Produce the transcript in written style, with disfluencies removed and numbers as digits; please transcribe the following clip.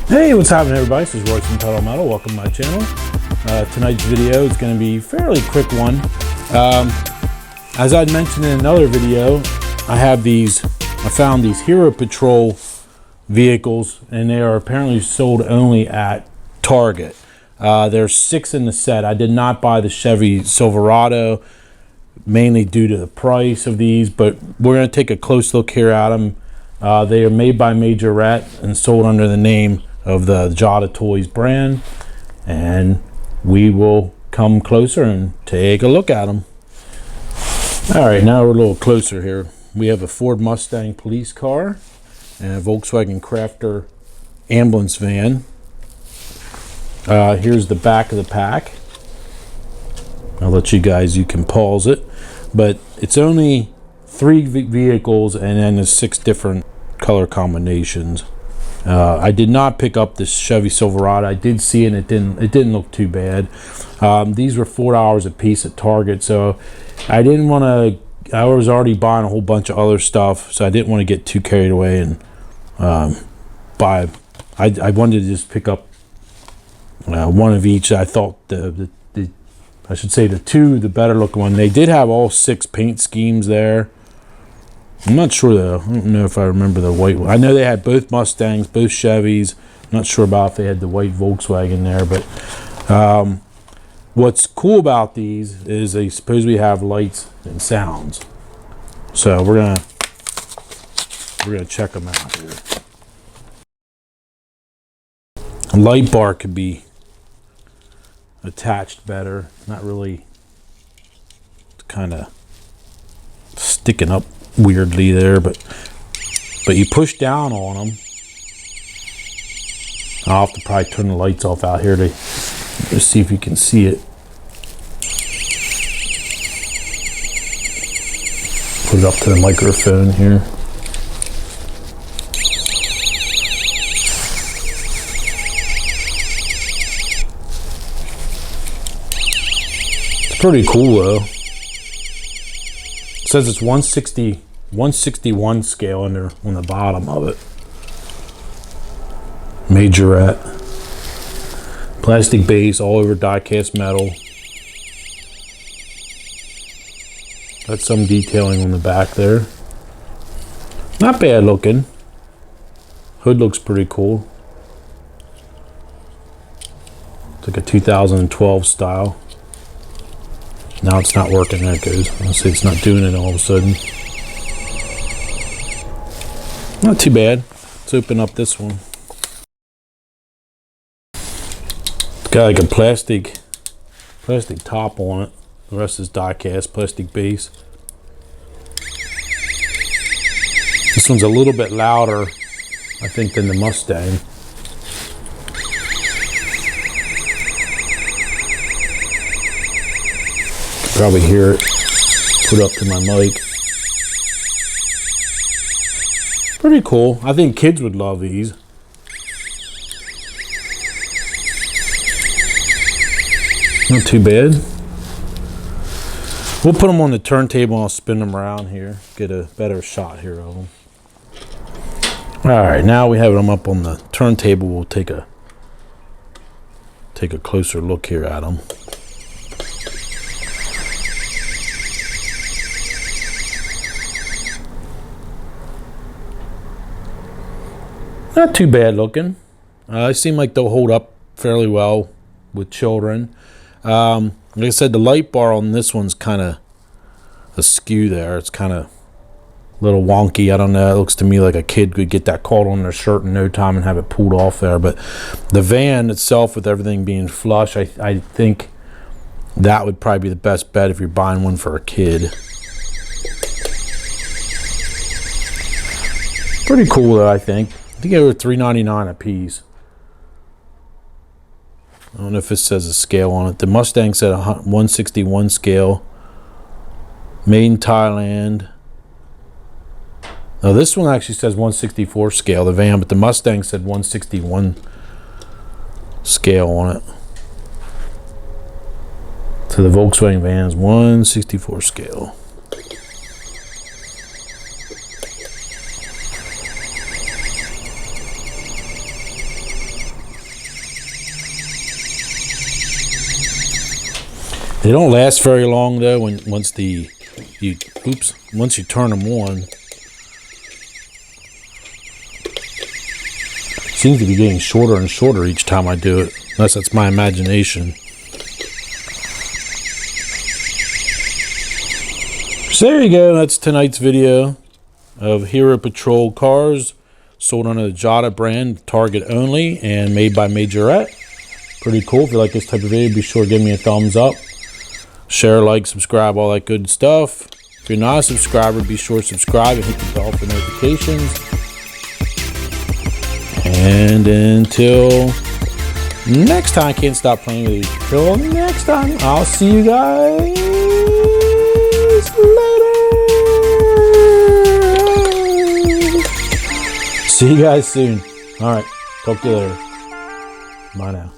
Hey, what's happening everybody? This is Royce from Pedal Metal. Welcome to my channel. Tonight's video is going to be a fairly quick one. As I mentioned in another video, I found these Hero Patrol vehicles, and they are apparently sold only at Target. There's 6 in the set. I did not buy the Chevy Silverado, mainly due to the price of these, but we're going to take a close look here at them. They are made by Majorette and sold under the name of the Jada Toys brand, and we will come closer and take a look at them. All right, now we're a little closer here. We have a Ford Mustang police car and a Volkswagen Crafter ambulance van. Here's the back of the pack. I'll let you can pause it, but it's only 3 vehicles, and then there's 6 different color combinations. I did not pick up this Chevy Silverado. I did see it, and it didn't look too bad. These were $4 a piece at Target, so I didn't want to. I was already buying a whole bunch of other stuff, so I didn't want to get too carried away and buy. I wanted to just pick up one of each. I thought I should say the better looking one. They did have all 6 paint schemes there. I'm not sure though. I don't know if I remember the white one. I know they had both Mustangs, both Chevys. I'm not sure about if they had the white Volkswagen there, but what's cool about these is they supposedly have lights and sounds. So we're gonna check them out here. A light bar could be attached better. Not really kind of sticking up weirdly there, but you push down on them. I'll have to probably turn the lights off out here to just see if you can see it. Put it up to the microphone here. It's pretty cool though. It says it's 161 scale on the bottom of it. Majorette. Plastic base, all over die-cast metal. Got some detailing on the back there. Not bad looking. Hood looks pretty cool. It's like a 2012 style. Now it's not working. There it goes. I'll say it's not doing it all of a sudden. Not too bad. Let's open up this one. It's got like a plastic top on it. The rest is die-cast, plastic base. This one's a little bit louder, I think, than the Mustang. Probably hear it. Put up to my mic. Pretty cool. I think kids would love these. Not too bad. We'll put them on the turntable and I'll spin them around here. Get a better shot here of them. Alright, now we have them up on the turntable. We'll take a closer look here at them. Not too bad looking. They seem like they'll hold up fairly well with children. Like I said, the light bar on this one's kind of askew there. It's kind of a little wonky. I don't know. It looks to me like a kid could get that caught on their shirt in no time and have it pulled off there. But the van itself, with everything being flush, I think that would probably be the best bet if you're buying one for a kid. Pretty cool though, I think. I think they were $3.99 a piece. I don't know if it says a scale on it. The Mustang said 161 scale. Made in Thailand. Now this one actually says 164 scale, the van, but the Mustang said 161 scale on it. So the Volkswagen van is 164 scale. They don't last very long though. Once you turn them on, it seems to be getting shorter and shorter each time I do it. Unless that's my imagination. So there you go. That's tonight's video of Hero Patrol cars sold under the Jada brand, Target only, and made by Majorette. Pretty cool. If you like this type of video, be sure to give me a thumbs up. Share, like, subscribe, all that good stuff. If you're not a subscriber, be sure to subscribe and hit the bell for notifications. And until next time, I can't stop playing with you. Till next time, I'll see you guys later. See you guys soon. All right, talk to you later. Bye now.